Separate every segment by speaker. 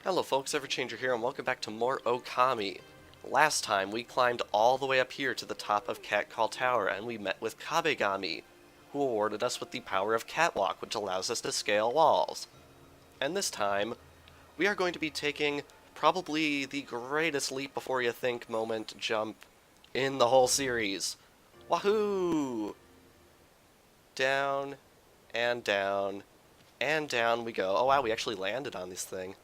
Speaker 1: Hello folks, Everchanger here, and welcome back to more Ōkami. Last time, we climbed all the way up here to the top of Cat Call Tower, and we met with Kabegami, who awarded us with the power of Catwalk, which allows us to scale walls. And this time, we are going to be taking probably the greatest leap before you think moment jump in the whole series. Wahoo! Down, and down, and down we go. Oh wow, we actually landed on this thing.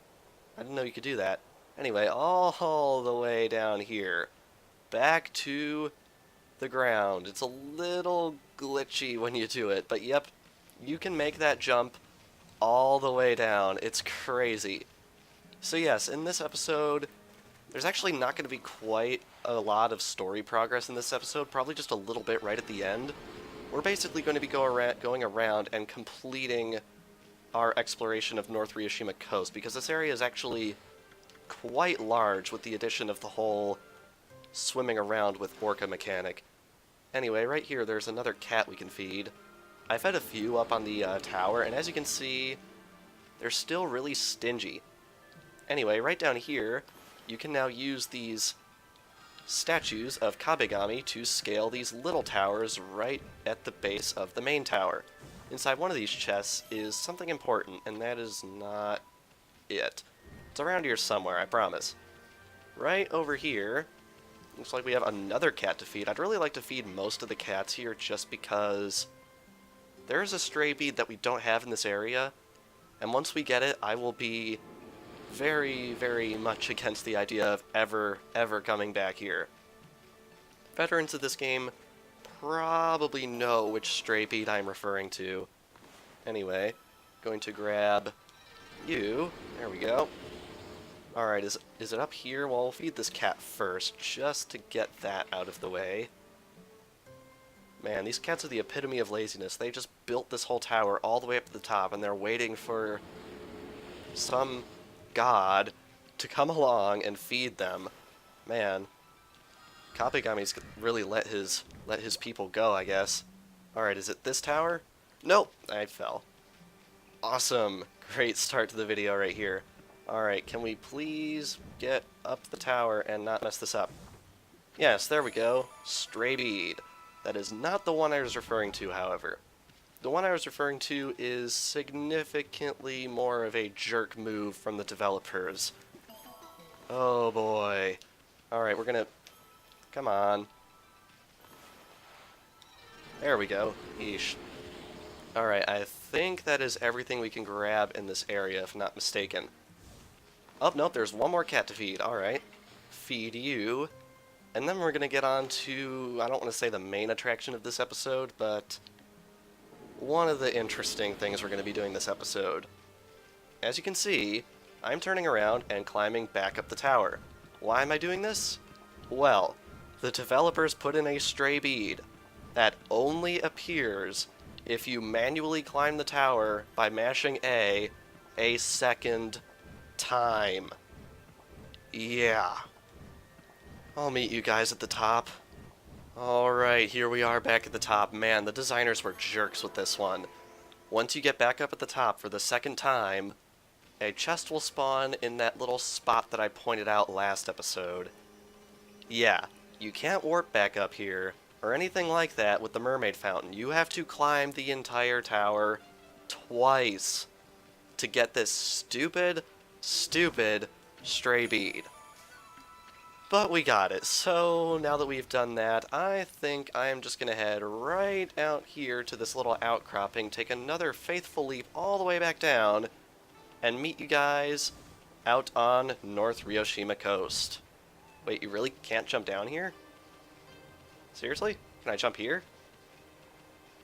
Speaker 1: I didn't know you could do that. Anyway, all the way down here. Back to the ground. It's a little glitchy when you do it, but yep, you can make that jump all the way down. It's crazy. So yes, in this episode, there's actually not going to be quite a lot of story progress in this episode, probably just a little bit right at the end. We're basically going to be going around and completing our exploration of North Ryoshima Coast, because this area is actually quite large with the addition of the whole swimming around with orca mechanic. Anyway, right here there's another cat we can feed. I fed a few up on the tower, and as you can see, they're still really stingy. Anyway, right down here, you can now use these statues of Kabegami to scale these little towers right at the base of the main tower. Inside one of these chests is something important, and that is not it. It's around here somewhere, I promise. Right over here, looks like we have another cat to feed. I'd really like to feed most of the cats here just because there's a stray bead that we don't have in this area, and once we get it, I will be very, very much against the idea of ever coming back here. Veterans of this game probably know which stray bead I'm referring to. Anyway, going to grab you. There we go. Alright, is it up here? Well, we'll feed this cat first, just to get that out of the way. Man, these cats are the epitome of laziness. They just built this whole tower all the way up to the top, and they're waiting for some god to come along and feed them. Man, Kabegami's really let his people go, I guess. Alright, is it this tower? Nope, I fell. Awesome. Great start to the video right here. Alright, can we please get up the tower and not mess this up? Yes, there we go. Stray bead. That is not the one I was referring to, however. The one I was referring to is significantly more of a jerk move from the developers. Oh boy. Alright, we're gonna... Come on. There we go. Yeesh. Alright, I think that is everything we can grab in this area, if not mistaken. Oh, nope, there's one more cat to feed. Alright. Feed you. And then we're gonna get on to, I don't want to say the main attraction of this episode, but one of the interesting things we're gonna be doing this episode. As you can see, I'm turning around and climbing back up the tower. Why am I doing this? Well, the developers put in a stray bead that only appears if you manually climb the tower by mashing A second time. Yeah. I'll meet you guys at the top. Alright, here we are back at the top. Man, the designers were jerks with this one. Once you get back up at the top for the second time, a chest will spawn in that little spot that I pointed out last episode. Yeah, you can't warp back up here, or anything like that with the mermaid fountain. You have to climb the entire tower twice to get this stupid stray bead. But we got it, so now that we've done that, I think I'm just gonna head right out here to this little outcropping, take another faithful leap all the way back down, and meet you guys out on North Ryoshima Coast. Wait, you really can't jump down here? Seriously? Can I jump here?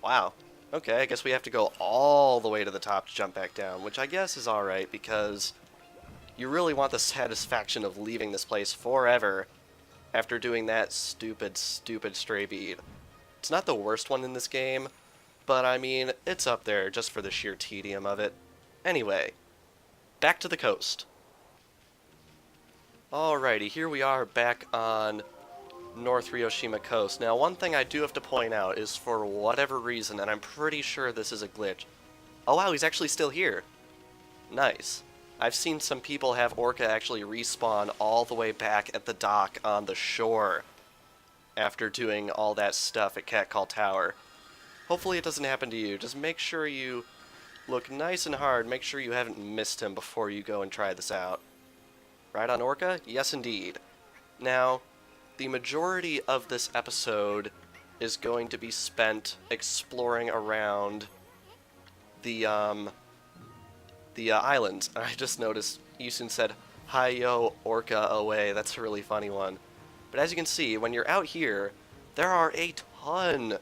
Speaker 1: Wow. Okay, I guess we have to go all the way to the top to jump back down, which I guess is alright, because you really want the satisfaction of leaving this place forever after doing that stupid stray bead. It's not the worst one in this game, but I mean, it's up there just for the sheer tedium of it. Anyway, back to the coast. Alrighty, here we are back on North Ryoshima Coast. Now, one thing I do have to point out is, for whatever reason, and I'm pretty sure this is a glitch. Oh wow, he's actually still here. Nice. I've seen some people have Orca actually respawn all the way back at the dock on the shore after doing all that stuff at Cat Call Tower. Hopefully it doesn't happen to you. Just make sure you look nice and hard. Make sure you haven't missed him before you go and try this out. Right on Orca? Yes, indeed. Now, the majority of this episode is going to be spent exploring around the islands. I just noticed Yusun said, "Hi yo, Orca away." That's a really funny one. But as you can see, when you're out here, there are a ton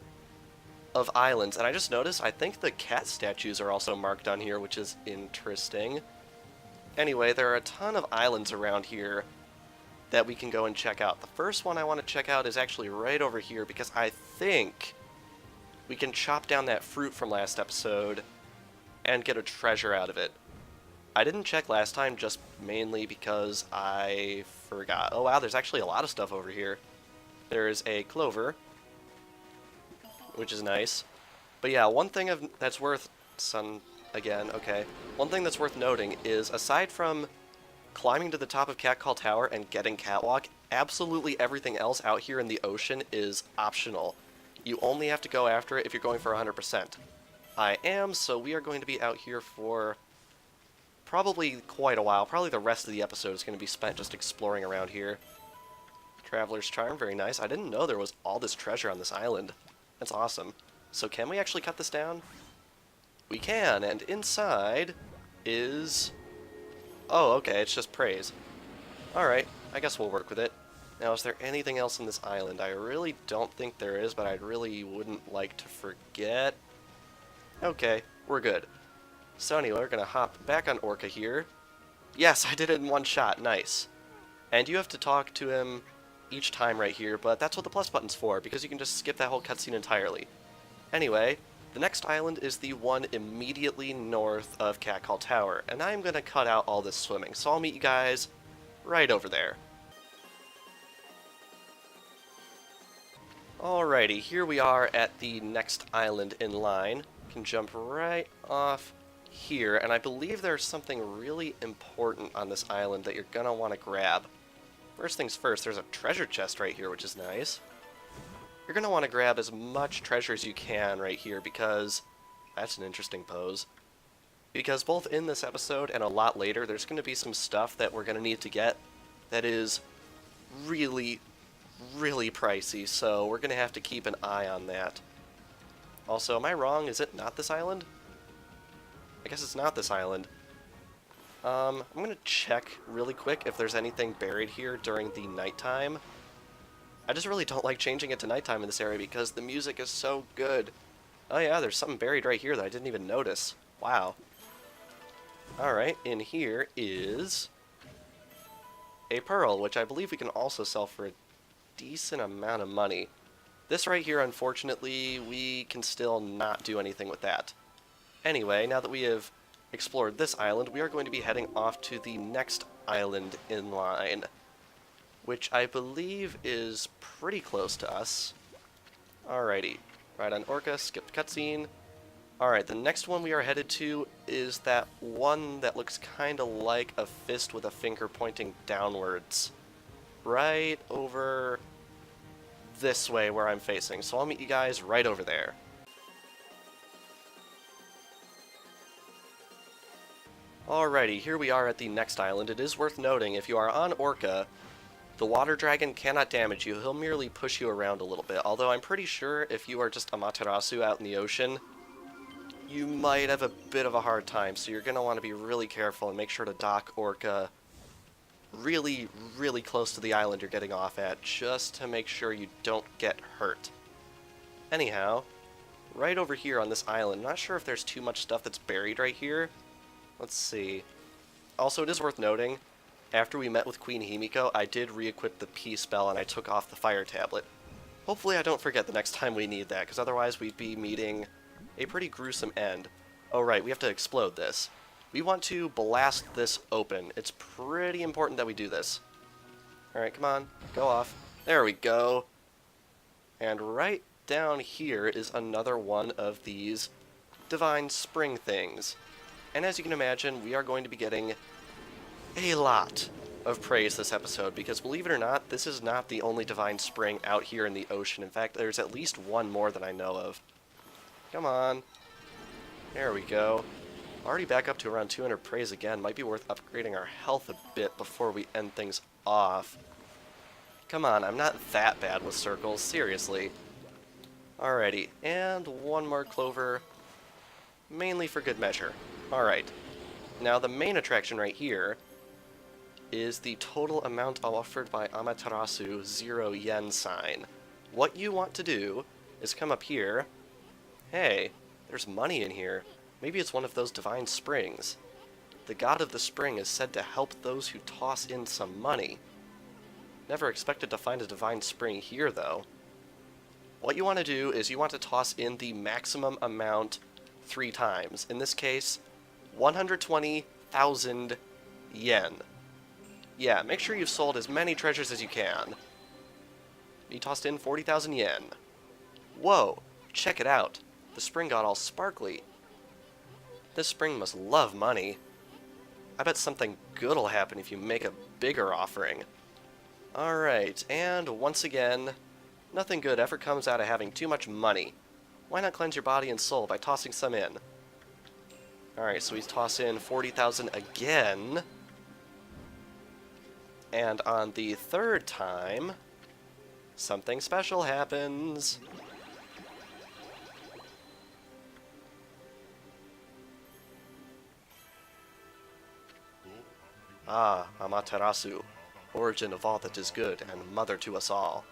Speaker 1: of islands. And I just noticed, I think the cat statues are also marked on here, which is interesting. Anyway, there are a ton of islands around here that we can go and check out. The first one I want to check out is actually right over here, because I think we can chop down that fruit from last episode and get a treasure out of it. I didn't check last time just mainly because I forgot. Oh wow, there's actually a lot of stuff over here. There's a clover, which is nice. But yeah, one thing that's worth... Sun again, okay. One thing that's worth noting is, aside from climbing to the top of Cat Call Tower and getting Catwalk, absolutely everything else out here in the ocean is optional. You only have to go after it if you're going for 100%. I am, so we are going to be out here for probably quite a while. Probably the rest of the episode is going to be spent just exploring around here. Traveler's Charm, very nice. I didn't know there was all this treasure on this island. That's awesome. So can we actually cut this down? We can, and inside is... Oh, okay, it's just praise. Alright, I guess we'll work with it. Now, is there anything else in this island? I really don't think there is, but I really wouldn't like to forget. Okay, we're good. So anyway, we're going to hop back on Orca here. Yes, I did it in one shot, nice. And you have to talk to him each time right here, but that's what the plus button's for, because you can just skip that whole cutscene entirely. Anyway, the next island is the one immediately north of Cat Call Tower, and I'm going to cut out all this swimming, so I'll meet you guys right over there. Alrighty, here we are at the next island in line. You can jump right off here, and I believe there's something really important on this island that you're going to want to grab. First things first, there's a treasure chest right here, which is nice. You're going to want to grab as much treasure as you can right here, because that's an interesting pose. Because both in this episode and a lot later, there's going to be some stuff that we're going to need to get that is really, really pricey, so we're going to have to keep an eye on that. Also, am I wrong? Is it not this island? I guess it's not this island. I'm going to check really quick if there's anything buried here during the nighttime. I just really don't like changing it to nighttime in this area because the music is so good. Oh yeah, there's something buried right here that I didn't even notice. Wow. Alright, in here is a pearl, which I believe we can also sell for a decent amount of money. This right here, unfortunately, we can still not do anything with that. Anyway, now that we have explored this island, we are going to be heading off to the next island in line, which I believe is pretty close to us. Alrighty, right on Orca, skip cutscene. Alright, the next one we are headed to is that one that looks kind of like a fist with a finger pointing downwards. Right over this way where I'm facing, so I'll meet you guys right over there. Alrighty, here we are at the next island. It is worth noting, if you are on Orca, the water dragon cannot damage you. He'll merely push you around a little bit, although I'm pretty sure if you are just Amaterasu out in the ocean, you might have a bit of a hard time, so you're going to want to be really careful and make sure to dock Orca really, really close to the island you're getting off at, just to make sure you don't get hurt. Anyhow, right over here on this island, not sure if there's too much stuff that's buried right here. Let's see. Also, it is worth noting, after we met with Queen Himiko, I did re-equip the P spell and I took off the fire tablet. Hopefully I don't forget the next time we need that, because otherwise we'd be meeting a pretty gruesome end. Oh right, we have to explode this. We want to blast this open. It's pretty important that we do this. Alright, come on, go off. There we go. And right down here is another one of these divine spring things. And as you can imagine, we are going to be getting a lot of praise this episode, because believe it or not, this is not the only divine spring out here in the ocean. In fact, there's at least one more that I know of. Come on. There we go. Already back up to around 200 praise again. Might be worth upgrading our health a bit before we end things off. Come on, I'm not that bad with circles, seriously. Alrighty, and one more clover, mainly for good measure. Alright, now the main attraction right here is the total amount offered by Amaterasu 0 yen sign. What you want to do is come up here. Hey, there's money in here. Maybe it's one of those divine springs. The god of the spring is said to help those who toss in some money. Never expected to find a divine spring here, though. What you want to do is you want to toss in the maximum amount 3 times. In this case, 120,000 yen. Yeah, make sure you've sold as many treasures as you can. You tossed in 40,000 yen. Whoa, check it out. The spring got all sparkly. This spring must love money. I bet something good'll happen if you make a bigger offering. Alright, and once again, nothing good ever comes out of having too much money. Why not cleanse your body and soul by tossing some in? Alright, so we toss in 40,000 again. And on the 3rd time, something special happens. Ah, Amaterasu, origin of all that is good and mother to us all.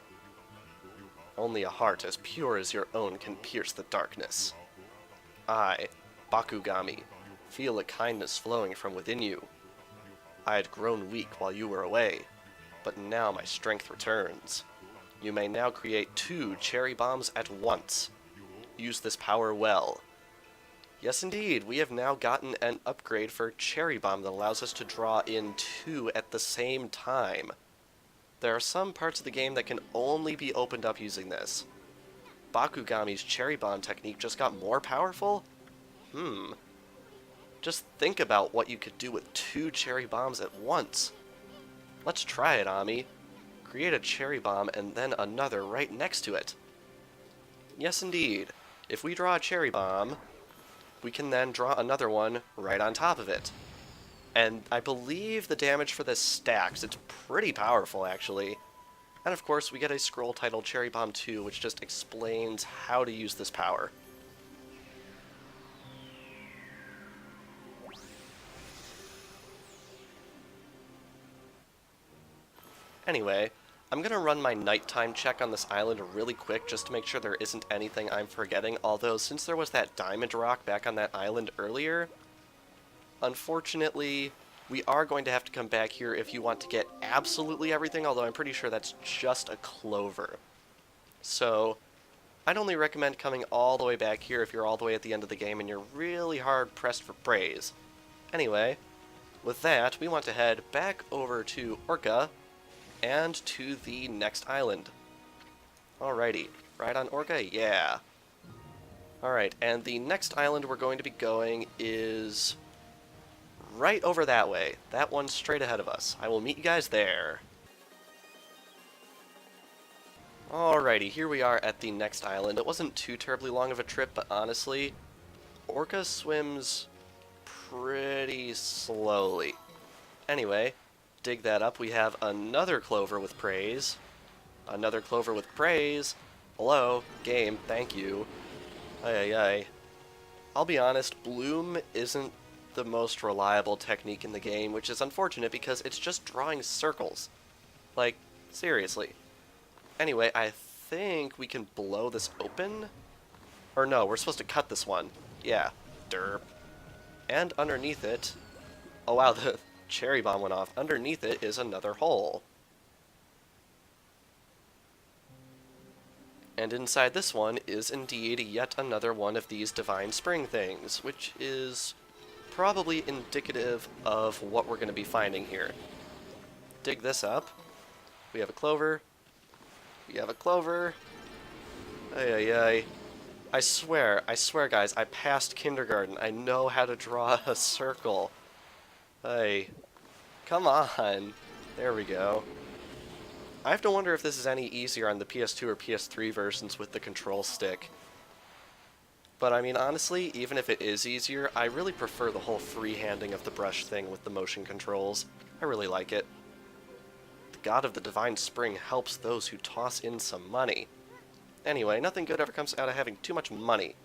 Speaker 1: Only a heart as pure as your own can pierce the darkness. I, Bakugami, feel a kindness flowing from within you. I had grown weak while you were away, but now my strength returns. You may now create 2 cherry bombs at once. Use this power well. Yes, indeed, we have now gotten an upgrade for Cherry Bomb that allows us to draw in 2 at the same time. There are some parts of the game that can only be opened up using this. Bakugami's Cherry Bomb technique just got more powerful? Just think about what you could do with 2 Cherry Bombs at once. Let's try it, Ami. Create a Cherry Bomb and then another right next to it. Yes, indeed. If we draw a Cherry Bomb, we can then draw another one right on top of it. And I believe the damage for this stacks. It's pretty powerful, actually. And of course, we get a scroll titled Cherry Bomb 2, which just explains how to use this power. Anyway, I'm going to run my nighttime check on this island really quick just to make sure there isn't anything I'm forgetting, although since there was that diamond rock back on that island earlier, unfortunately, we are going to have to come back here if you want to get absolutely everything, although I'm pretty sure that's just a clover. So, I'd only recommend coming all the way back here if you're all the way at the end of the game and you're really hard pressed for praise. Anyway, with that, we want to head back over to Orca and to the next island. Alrighty, right on Orca? Yeah. Alright, and the next island we're going to be going is right over that way. That one straight ahead of us. I will meet you guys there. Alrighty, here we are at the next island. It wasn't too terribly long of a trip, but honestly, Orca swims pretty slowly. Anyway, dig that up. We have another clover with praise. Another clover with praise. Hello, game, thank you. Ay. I'll be honest, Bloom isn't the most reliable technique in the game, which is unfortunate because it's just drawing circles. Like, seriously. Anyway, I think we can blow this open? Or no, we're supposed to cut this one. Yeah, derp. And underneath it... Oh wow, the cherry bomb went off. Underneath it is another hole. And inside this one is indeed yet another one of these divine spring things, which is probably indicative of what we're going to be finding here. Dig this up. We have a clover. We have a clover. Ay. I swear guys, I passed kindergarten. I know how to draw a circle. Ay. Come on. There we go. I have to wonder if this is any easier on the PS2 or PS3 versions with the control stick. But I mean, honestly, even if it is easier, I really prefer the whole free-handing of the brush thing with the motion controls. I really like it. The god of the divine spring helps those who toss in some money. Anyway, nothing good ever comes out of having too much money.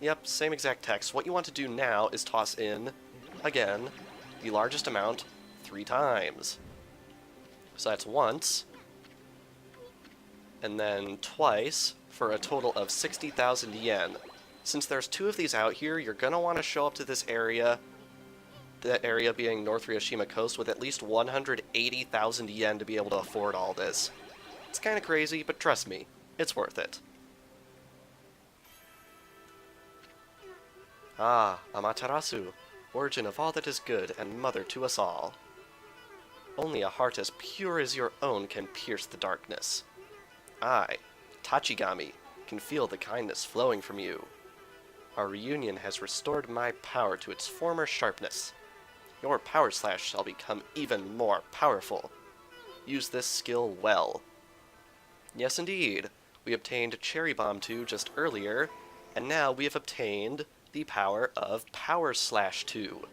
Speaker 1: Yep, same exact text. What you want to do now is toss in, again, the largest amount 3 times. So that's once, and then twice, for a total of 60,000 yen. Since there's 2 of these out here, you're gonna want to show up to this area, that area being North Ryoshima Coast, with at least 180,000 yen to be able to afford all this. It's kinda crazy, but trust me, it's worth it. Ah, Amaterasu, origin of all that is good and mother to us all. Only a heart as pure as your own can pierce the darkness. I, Tachigami, can feel the kindness flowing from you. Our reunion has restored my power to its former sharpness. Your power slash shall become even more powerful. Use this skill well. Yes, indeed. We obtained Cherry Bomb 2 just earlier, and now we have obtained the power of Power Slash 2.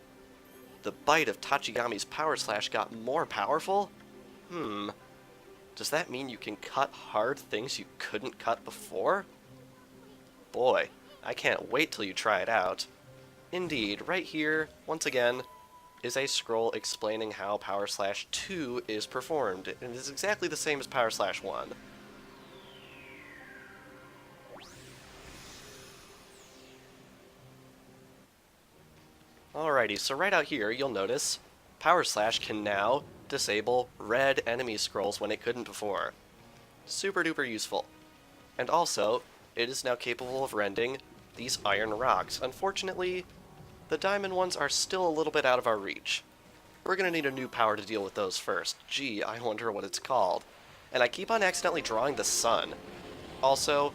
Speaker 1: The bite of Tachigami's Power Slash got more powerful? Does that mean you can cut hard things you couldn't cut before? Boy, I can't wait till you try it out. Indeed, right here, once again, is a scroll explaining how Power Slash 2 is performed, and it is exactly the same as Power Slash 1. Alrighty, so right out here, you'll notice Power Slash can now disable red enemy scrolls when it couldn't before. Super duper useful. And also, it is now capable of rending these iron rocks. Unfortunately, the diamond ones are still a little bit out of our reach. We're gonna need a new power to deal with those first. Gee, I wonder what it's called. And I keep on accidentally drawing the sun. Also,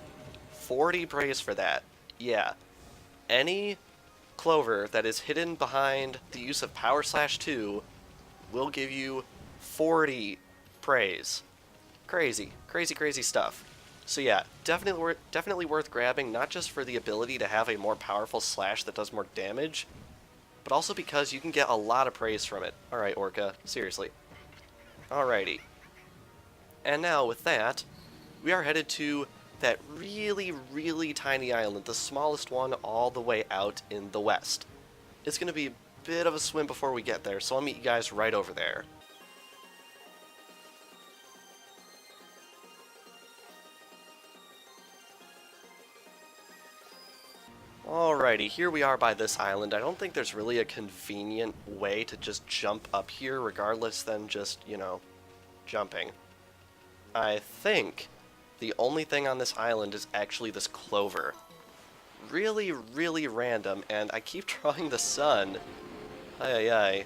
Speaker 1: 40 praise for that. Yeah. Any clover that is hidden behind the use of Power Slash 2 will give you 40 praise. Crazy. Crazy, crazy stuff. So yeah, definitely worth grabbing, not just for the ability to have a more powerful slash that does more damage, but also because you can get a lot of praise from it. Alright, Orca, seriously. Alrighty. And now, with that, we are headed to that really, really tiny island, the smallest one all the way out in the west. It's going to be a bit of a swim before we get there, so I'll meet you guys right over there. Alrighty, here we are by this island. I don't think there's really a convenient way to just jump up here regardless than just, you know, jumping. I think the only thing on this island is actually this clover. Really, really random, and I keep drawing the sun. Ay.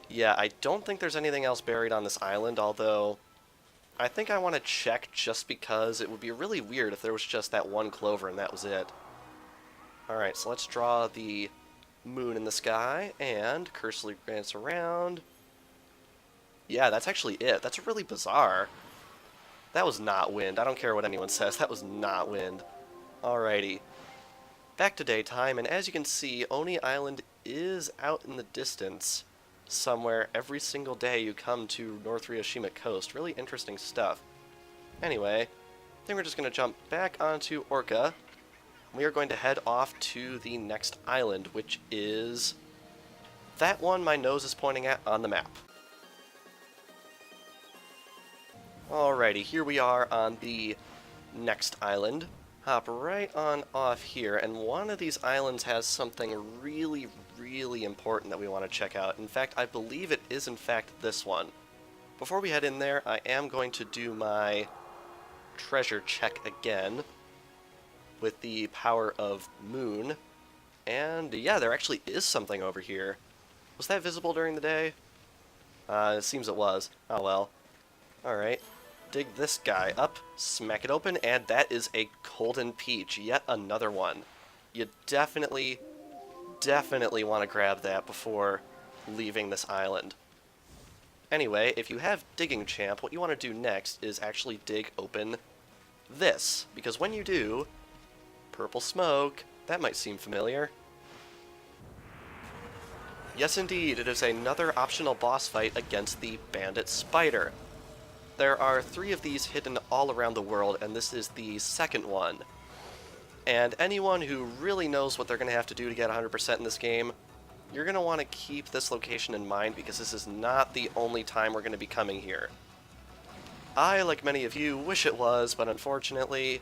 Speaker 1: Yeah, I don't think there's anything else buried on this island, although I think I want to check just because it would be really weird if there was just that one clover and that was it. Alright, so let's draw the moon in the sky and cursorily glance around. Yeah, that's actually it. That's really bizarre. That was not wind. I don't care what anyone says. That was not wind. Alrighty. Back to daytime, and as you can see, Oni Island is out in the distance somewhere. Every single day you come to North Ryoshima Coast. Really interesting stuff. Anyway, I think we're just going to jump back onto Orca. We are going to head off to the next island, which is that one my nose is pointing at on the map. Alrighty, here we are on the next island. Hop right on off here, and one of these islands has something really, really important that we want to check out. In fact, I believe it is in fact this one. Before we head in there, I am going to do my treasure check again with the power of moon. And yeah, there actually is something over here. Was that visible during the day? It seems it was. Oh well. Alright. Dig this guy up, smack it open, and that is a golden peach. Yet another one. You definitely want to grab that before leaving this island. Anyway, if you have Digging Champ, what you want to do next is actually dig open this. Because when you do, purple smoke, that might seem familiar. Yes, indeed, it is another optional boss fight against the Bandit Spider. There are 3 of these hidden all around the world, and this is the second one. And anyone who really knows what they're going to have to do to get 100% in this game, you're going to want to keep this location in mind because this is not the only time we're going to be coming here. I, like many of you, wish it was, but unfortunately,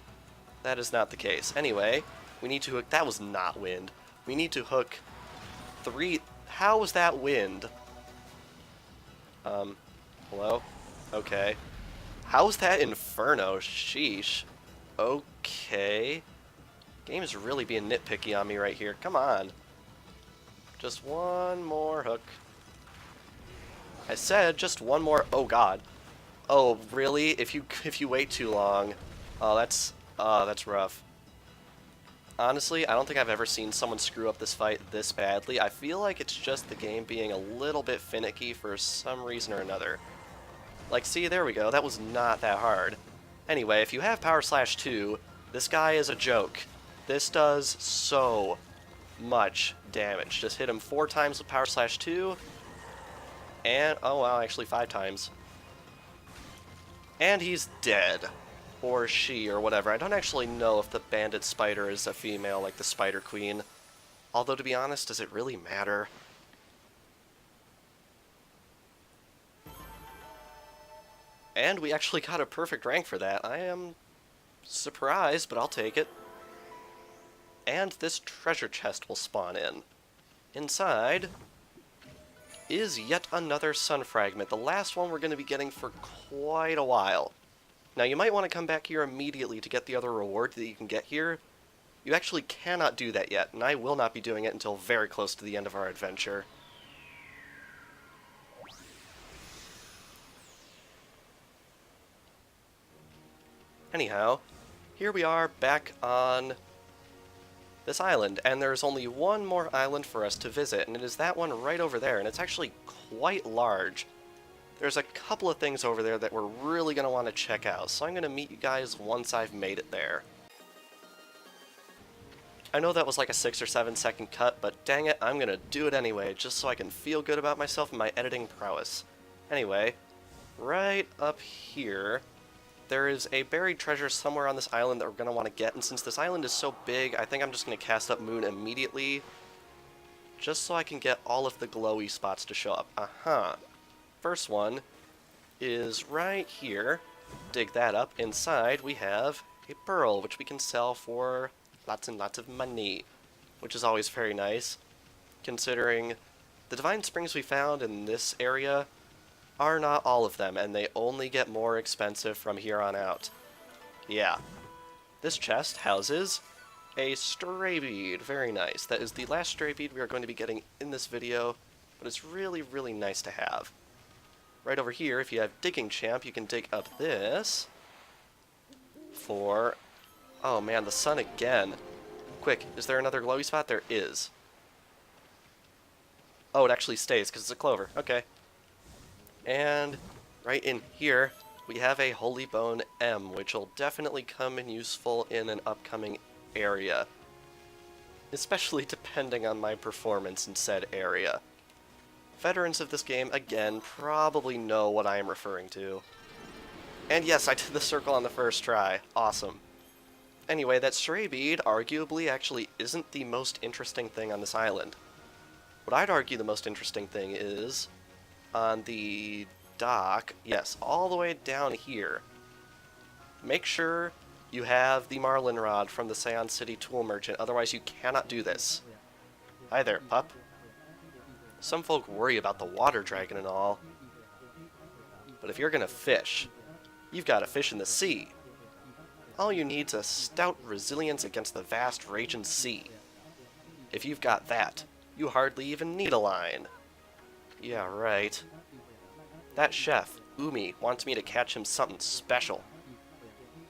Speaker 1: that is not the case. Anyway, we need to hook... That was not wind. We need to hook 3... How was that wind? Hello? Okay. How was that Inferno? Sheesh. Okay. Game is really being nitpicky on me right here. Come on. Just one more hook. I said just one more... Oh, God. Oh, really? If you wait too long... Oh, that's rough. Honestly, I don't think I've ever seen someone screw up this fight this badly. I feel like it's just the game being a little bit finicky for some reason or another. Like, see, there we go. That was not that hard. Anyway, if you have Power Slash 2, this guy is a joke. This does so much damage. Just hit him 4 times with Power Slash 2. And, oh wow, actually 5 times. And he's dead. Or she, or whatever. I don't actually know if the Bandit Spider is a female like the Spider Queen. Although, to be honest, does it really matter? And we actually got a perfect rank for that. I am surprised, but I'll take it. And this treasure chest will spawn in. Inside is yet another sun fragment, the last one we're going to be getting for quite a while. Now, you might want to come back here immediately to get the other reward that you can get here. You actually cannot do that yet, and I will not be doing it until very close to the end of our adventure. Anyhow, here we are back on this island, and there's only one more island for us to visit, and it is that one right over there, and it's actually quite large. There's a couple of things over there that we're really going to want to check out, so I'm going to meet you guys once I've made it there. I know that was like a 6 or 7 second cut, but dang it, I'm going to do it anyway, just so I can feel good about myself and my editing prowess. Anyway, right up here, there is a buried treasure somewhere on this island that we're going to want to get, and since this island is so big, I think I'm just going to cast up Moon immediately, just so I can get all of the glowy spots to show up. First one is right here. Dig that up. Inside we have a pearl, which we can sell for lots and lots of money, which is always very nice, considering the divine springs we found in this area are not all of them, and they only get more expensive from here on out. Yeah. This chest houses a stray bead. Very nice. That is the last stray bead we are going to be getting in this video, but it's really, really nice to have. Right over here, if you have Digging Champ, you can dig up this for... Oh man, the sun again. Quick, is there another glowy spot? There is. Oh, it actually stays because it's a clover. Okay. And right in here, we have a Holy Bone M, which will definitely come in useful in an upcoming area. Especially depending on my performance in said area. Veterans of this game, again, probably know what I am referring to. And yes, I did the circle on the first try. Awesome. Anyway, that stray bead arguably actually isn't the most interesting thing on this island. What I'd argue the most interesting thing is on the dock, yes, all the way down here. Make sure you have the Marlin Rod from the Seion City Tool Merchant, otherwise you cannot do this. Hi there, pup. Some folk worry about the water dragon and all, but if you're gonna fish, you've got to fish in the sea. All you need's a stout resilience against the vast raging sea. If you've got that, you hardly even need a line. Yeah, right. That chef, Umi, wants me to catch him something special.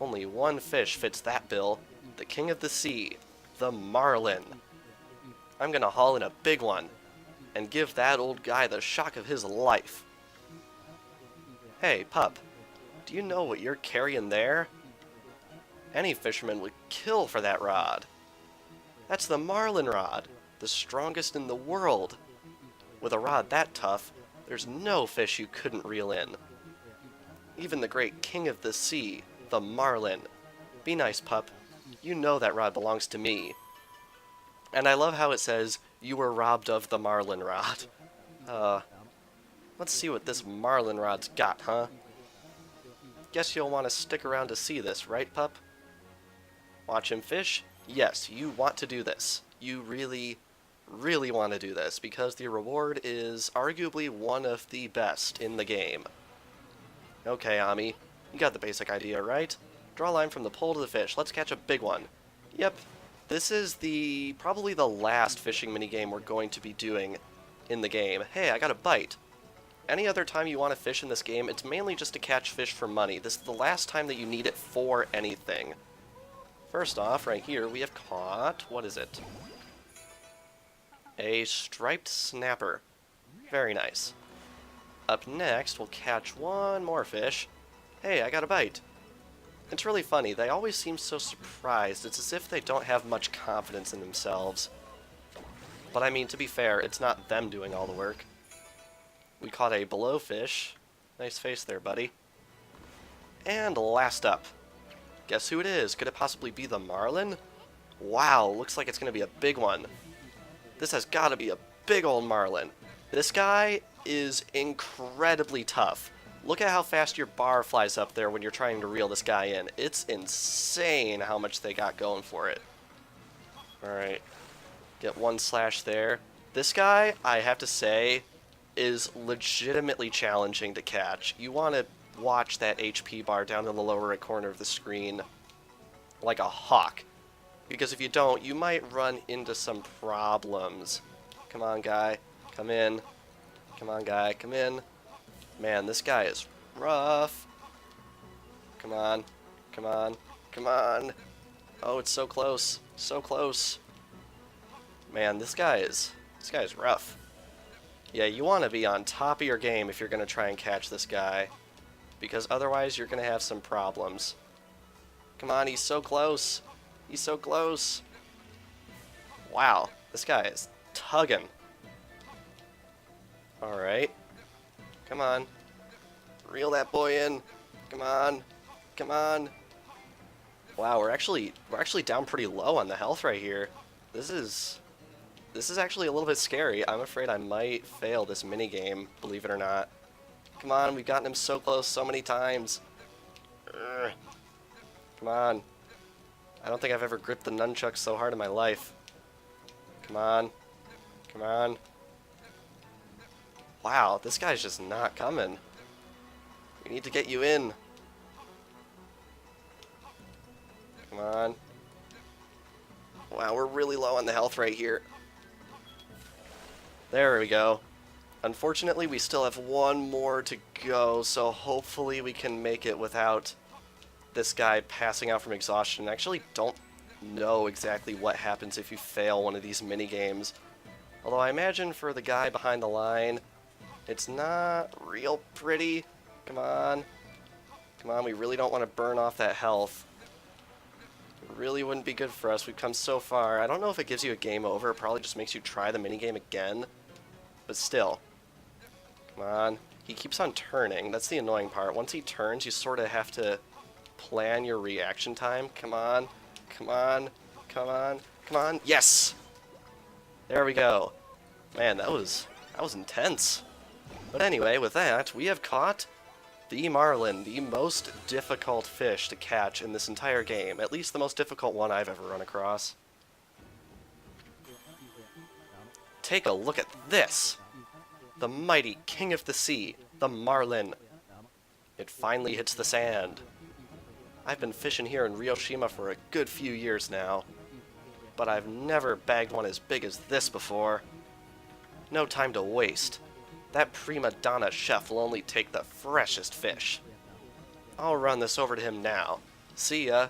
Speaker 1: Only one fish fits that bill, the king of the sea, the marlin. I'm gonna haul in a big one, and give that old guy the shock of his life. Hey, pup, do you know what you're carrying there? Any fisherman would kill for that rod. That's the marlin rod, the strongest in the world. With a rod that tough, there's no fish you couldn't reel in. Even the great king of the sea, the marlin. Be nice, pup. You know that rod belongs to me. And I love how it says, you were robbed of the marlin rod. Let's see what this marlin rod's got, huh? Guess you'll want to stick around to see this, right, pup? Watch him fish? Yes, you want to do this. You really, really want to do this, because the reward is arguably one of the best in the game. Okay, Ami, you got the basic idea, right? Draw a line from the pole to the fish. Let's catch a big one. Yep, this is probably the last fishing minigame we're going to be doing in the game. Hey, I got a bite. Any other time you want to fish in this game, it's mainly just to catch fish for money. This is the last time that you need it for anything. First off, right here, we have caught, what is it? A striped snapper. Very nice. Up next, we'll catch one more fish. Hey, I got a bite. It's really funny, they always seem so surprised. It's as if they don't have much confidence in themselves. But I mean, to be fair, it's not them doing all the work. We caught a blowfish. Nice face there, buddy. And last up. Guess who it is? Could it possibly be the marlin? Wow, looks like it's going to be a big one. This has got to be a big old marlin. This guy is incredibly tough. Look at how fast your bar flies up there when you're trying to reel this guy in. It's insane how much they got going for it. Alright. Get one slash there. This guy, I have to say, is legitimately challenging to catch. You want to watch that HP bar down in the lower right corner of the screen like a hawk. Because if you don't, you might run into some problems. Come on, guy. Come in. Come on, guy. Come in. Man, this guy is rough. Come on. Come on. Come on. Oh, it's so close. So close. Man, this guy is rough. Yeah, you want to be on top of your game if you're going to try and catch this guy. Because otherwise, you're going to have some problems. Come on, he's so close. He's so close. Wow, this guy is tugging. Alright. Come on. Reel that boy in. Come on. Come on. Wow, we're actually down pretty low on the health right here. This is actually a little bit scary. I'm afraid I might fail this minigame, believe it or not. Come on, we've gotten him so close so many times. Urgh. Come on. I don't think I've ever gripped the nunchucks so hard in my life. Come on. Come on. Wow, this guy's just not coming. We need to get you in. Come on. Wow, we're really low on the health right here. There we go. Unfortunately, we still have one more to go, so hopefully we can make it without this guy passing out from exhaustion. I actually don't know exactly what happens if you fail one of these mini-games. Although I imagine for the guy behind the line, it's not real pretty. Come on. Come on, we really don't want to burn off that health. It really wouldn't be good for us. We've come so far. I don't know if it gives you a game over. It probably just makes you try the minigame again. But still. Come on. He keeps on turning. That's the annoying part. Once he turns, you sort of have to plan your reaction time. Come on. Come on. Come on. Come on. Yes! There we go. Man, that was intense. But anyway, with that, we have caught the marlin, the most difficult fish to catch in this entire game. At least the most difficult one I've ever run across. Take a look at this! The mighty king of the sea, the marlin. It finally hits the sand. I've been fishing here in Ryoshima for a good few years now, but I've never bagged one as big as this before. No time to waste. That prima donna chef will only take the freshest fish. I'll run this over to him now. See ya.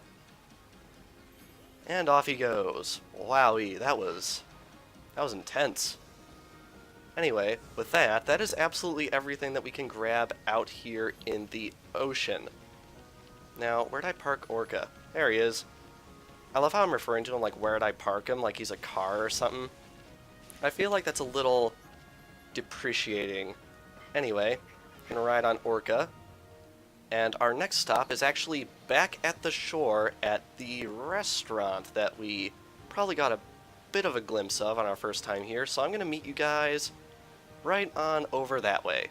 Speaker 1: And off he goes. Wowee, that was intense. Anyway, with that, that is absolutely everything that we can grab out here in the ocean. Now, where'd I park Orca? There he is. I love how I'm referring to him like, where'd I park him, like he's a car or something. I feel like that's a little depreciating. Anyway, we're gonna ride on Orca. And our next stop is actually back at the shore at the restaurant that we probably got a bit of a glimpse of on our first time here. So I'm going to meet you guys right on over that way.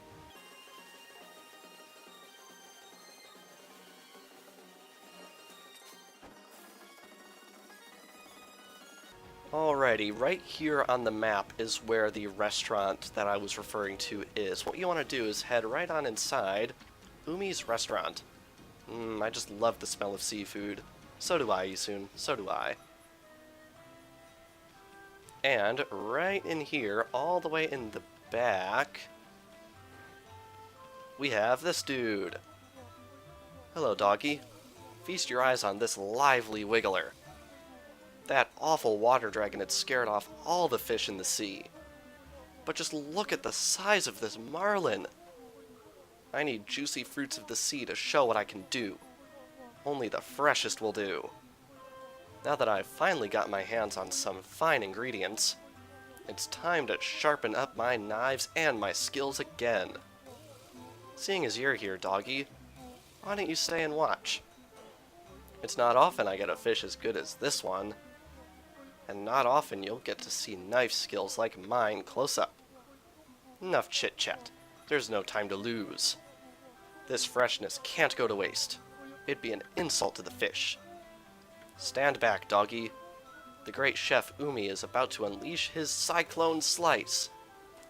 Speaker 1: Alrighty, right here on the map is where the restaurant that I was referring to is. What you want to do is head right on inside Umi's restaurant. I just love the smell of seafood. So do I, Isun. So do I. And right in here, all the way in the back, we have this dude. Hello, doggy. Feast your eyes on this lively wiggler. That awful water dragon had scared off all the fish in the sea. But just look at the size of this marlin. I need juicy fruits of the sea to show what I can do. Only the freshest will do. Now that I've finally got my hands on some fine ingredients, it's time to sharpen up my knives and my skills again. Seeing as you're here, doggy, why don't you stay and watch? It's not often I get a fish as good as this one, and not often you'll get to see knife skills like mine close up. Enough chit-chat. There's no time to lose. This freshness can't go to waste. It'd be an insult to the fish. Stand back, doggy. The great chef Umi is about to unleash his cyclone slice.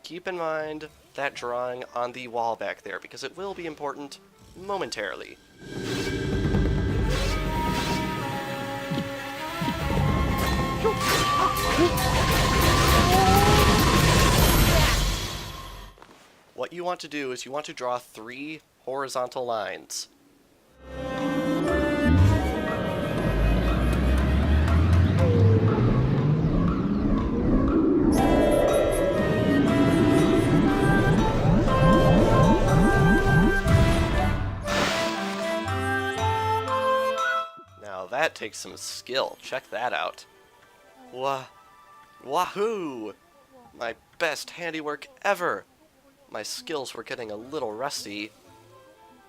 Speaker 1: Keep in mind that drawing on the wall back there, because it will be important momentarily. What you want to do is you want to draw 3 horizontal lines. Now that takes some skill. Check that out. Wahoo! My best handiwork ever! My skills were getting a little rusty,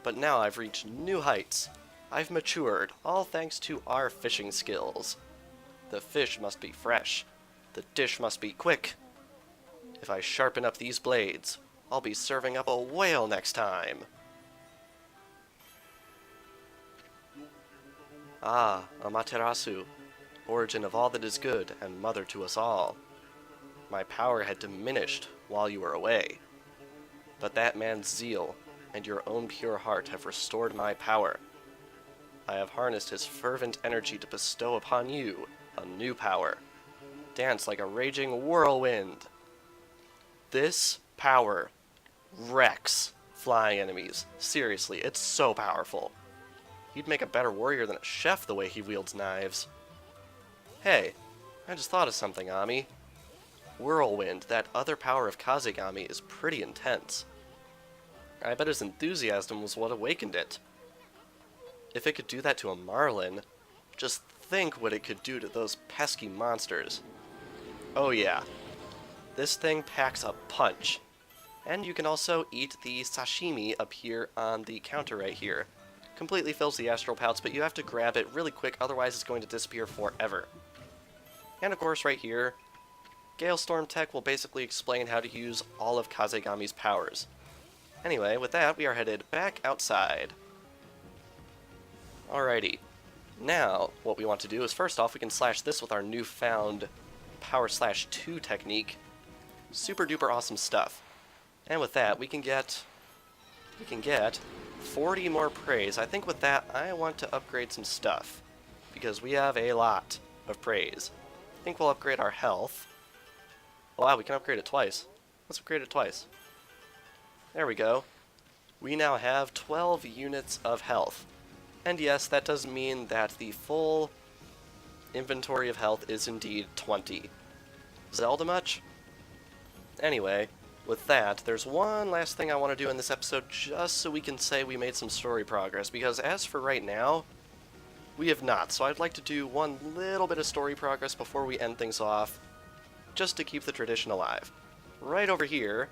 Speaker 1: but now I've reached new heights. I've matured, all thanks to our fishing skills. The fish must be fresh. The dish must be quick. If I sharpen up these blades, I'll be serving up a whale next time. Ah, Amaterasu, origin of all that is good and mother to us all. My power had diminished while you were away. But that man's zeal and your own pure heart have restored my power. I have harnessed his fervent energy to bestow upon you a new power. Dance like a raging whirlwind. This power wrecks flying enemies. Seriously, it's so powerful. He'd make a better warrior than a chef the way he wields knives. Hey, I just thought of something, Ami. Whirlwind, that other power of Kazegami, is pretty intense. I bet his enthusiasm was what awakened it. If it could do that to a marlin, just think what it could do to those pesky monsters. Oh yeah, this thing packs a punch. And you can also eat the sashimi up here on the counter right here. Completely fills the astral pouch, but you have to grab it really quick, otherwise it's going to disappear forever. And of course right here, Galestorm Tech will basically explain how to use all of Kazegami's powers. Anyway, with that, we are headed back outside. Alrighty. Now, what we want to do is, first off, we can slash this with our newfound Power Slash 2 technique. Super duper awesome stuff. And with that, we can get 40 more praise. I think with that, I want to upgrade some stuff, because we have a lot of praise. I think we'll upgrade our health. Oh, wow, we can upgrade it twice. Let's upgrade it twice. There we go. We now have 12 units of health. And yes, that does mean that the full inventory of health is indeed 20. Zelda much? Anyway, with that, there's one last thing I want to do in this episode just so we can say we made some story progress, because as for right now, we have not. So I'd like to do one little bit of story progress before we end things off, just to keep the tradition alive. Right over here,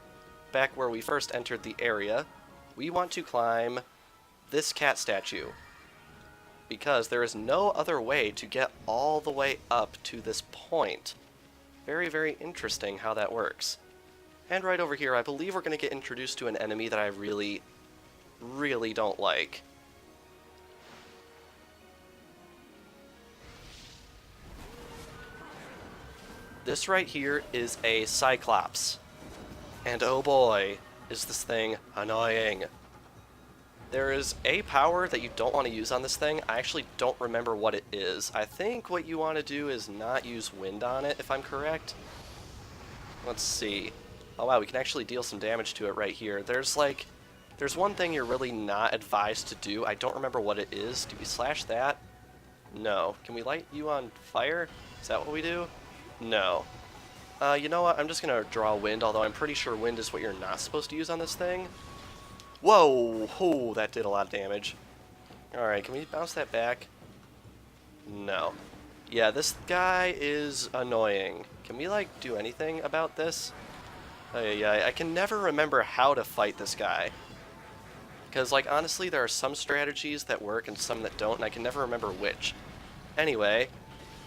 Speaker 1: back where we first entered the area, we want to climb this cat statue, because there is no other way to get all the way up to this point. Very, very interesting how that works. And right over here, I believe we're going to get introduced to an enemy that I really, really don't like. This right here is a Cyclops. And oh boy, is this thing annoying. There is a power that you don't want to use on this thing. I actually don't remember what it is. I think what you want to do is not use wind on it, if I'm correct. Let's see. Oh wow, we can actually deal some damage to it right here. There's one thing you're really not advised to do. I don't remember what it is. Do we slash that? No. Can we light you on fire? Is that what we do? No. You know what? I'm just going to draw wind, although I'm pretty sure wind is what you're not supposed to use on this thing. Whoa! Oh, that did a lot of damage. Alright, can we bounce that back? No. Yeah, this guy is annoying. Can we, do anything about this? Oh, yeah, I can never remember how to fight this guy. Because, honestly, there are some strategies that work and some that don't, and I can never remember which. Anyway,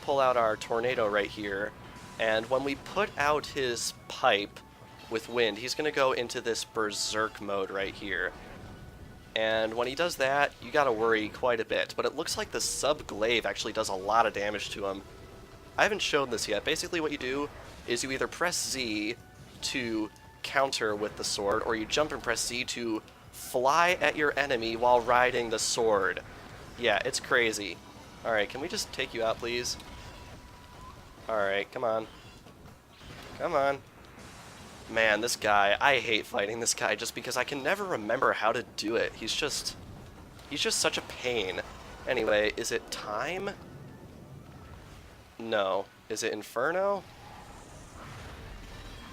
Speaker 1: pull out our tornado right here, and when we put out his pipe with wind, he's going to go into this berserk mode right here. And when he does that, you gotta worry quite a bit, but it looks like the sub-glaive actually does a lot of damage to him. I haven't shown this yet. Basically what you do is you either press Z to counter with the sword, or you jump and press Z to fly at your enemy while riding the sword. Yeah, it's crazy. Alright, can we just take you out, please? Alright, come on. Come on. Man, this guy, I hate fighting this guy just because I can never remember how to do it. He's just such a pain. Anyway, is it time? No. Is it Inferno?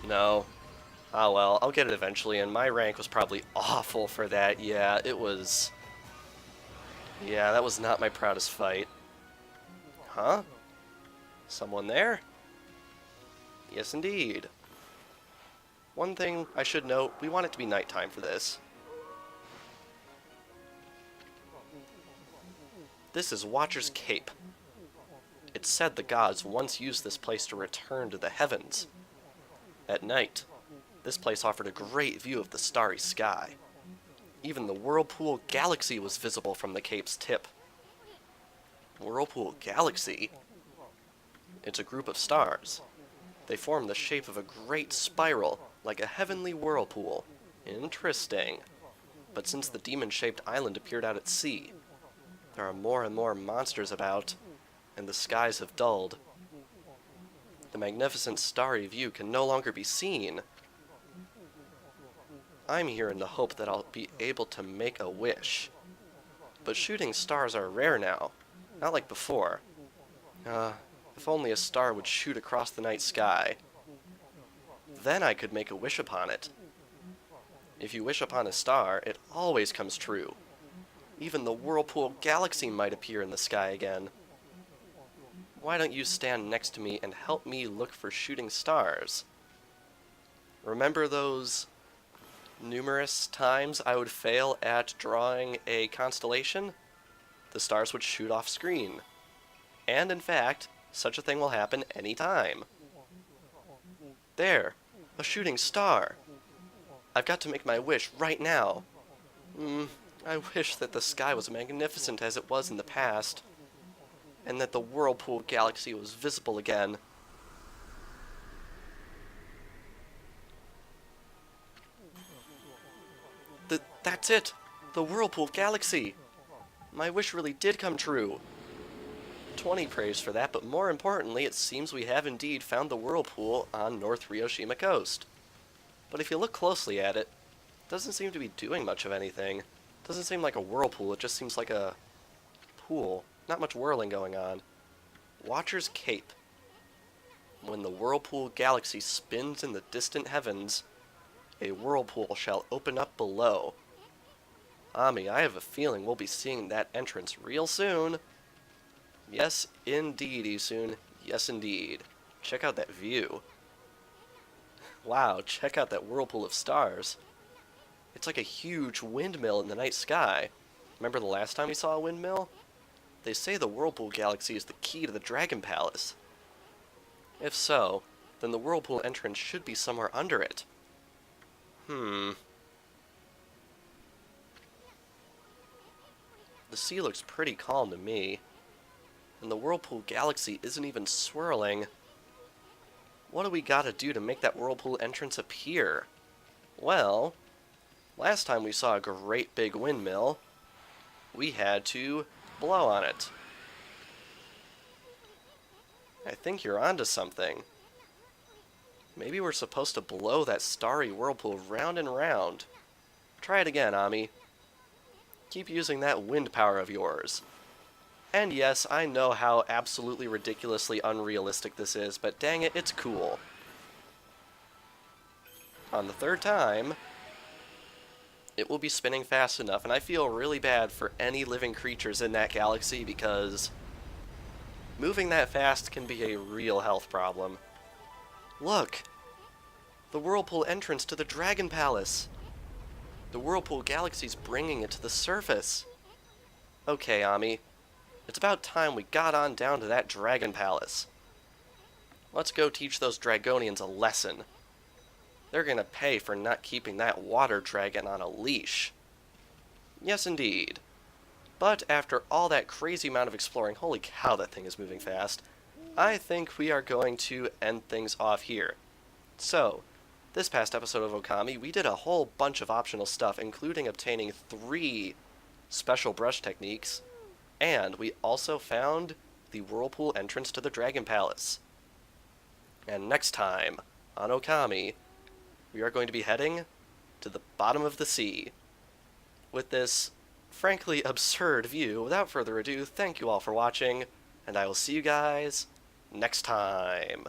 Speaker 1: No. Ah well, I'll get it eventually, and my rank was probably awful for that. Yeah, it was... Yeah, that was not my proudest fight. Huh? Someone there? Yes, indeed. One thing I should note, we want it to be nighttime for this. This is Watcher's Cape. It's said the gods once used this place to return to the heavens. At night, this place offered a great view of the starry sky. Even the Whirlpool Galaxy was visible from the cape's tip. Whirlpool Galaxy? It's a group of stars. They form the shape of a great spiral, like a heavenly whirlpool. Interesting. But since the demon-shaped island appeared out at sea, there are more and more monsters about, and the skies have dulled. The magnificent starry view can no longer be seen. I'm here in the hope that I'll be able to make a wish. But shooting stars are rare now, not like before. If only a star would shoot across the night sky. Then I could make a wish upon it. If you wish upon a star, it always comes true. Even the Whirlpool Galaxy might appear in the sky again. Why don't you stand next to me and help me look for shooting stars? Remember those numerous times I would fail at drawing a constellation? The stars would shoot off screen. And in fact, such a thing will happen any time. There, a shooting star. I've got to make my wish right now. I wish that the sky was magnificent as it was in the past, and that the Whirlpool Galaxy was visible again. That's it! The Whirlpool Galaxy! My wish really did come true. 20 praise for that, but more importantly, it seems we have indeed found the Whirlpool on North Ryoshima Coast. But if you look closely at it, it doesn't seem to be doing much of anything. It doesn't seem like a whirlpool, it just seems like a pool. Not much whirling going on. Watcher's Cape. When the Whirlpool Galaxy spins in the distant heavens, A whirlpool shall open up below. Ami, I have a feeling we'll be seeing that entrance real soon. Yes, indeed, Isun. Yes, indeed. Check out that view. Wow, check out that whirlpool of stars. It's like a huge windmill in the night sky. Remember the last time we saw a windmill? They say the Whirlpool Galaxy is the key to the Dragon Palace. If so, then the whirlpool entrance should be somewhere under it. The sea looks pretty calm to me. And the Whirlpool Galaxy isn't even swirling. What do we gotta do to make that whirlpool entrance appear? Well, last time we saw a great big windmill, we had to blow on it. I think you're onto something. Maybe we're supposed to blow that starry whirlpool round and round. Try it again, Ami. Keep using that wind power of yours. And yes, I know how absolutely ridiculously unrealistic this is, but dang it, it's cool. On the third time, it will be spinning fast enough, and I feel really bad for any living creatures in that galaxy because moving that fast can be a real health problem. Look! The whirlpool entrance to the Dragon Palace! The Whirlpool Galaxy's bringing it to the surface. Okay, Ami. It's about time we got on down to that Dragon Palace. Let's go teach those Dragonians a lesson. They're gonna pay for not keeping that water dragon on a leash. Yes, indeed. But after all that crazy amount of exploring, holy cow, that thing is moving fast, I think we are going to end things off here. So, this past episode of Ōkami, we did a whole bunch of optional stuff, including obtaining 3 special brush techniques, and we also found the whirlpool entrance to the Dragon Palace. And next time on Ōkami, we are going to be heading to the bottom of the sea. With this frankly absurd view, without further ado, thank you all for watching, and I will see you guys next time.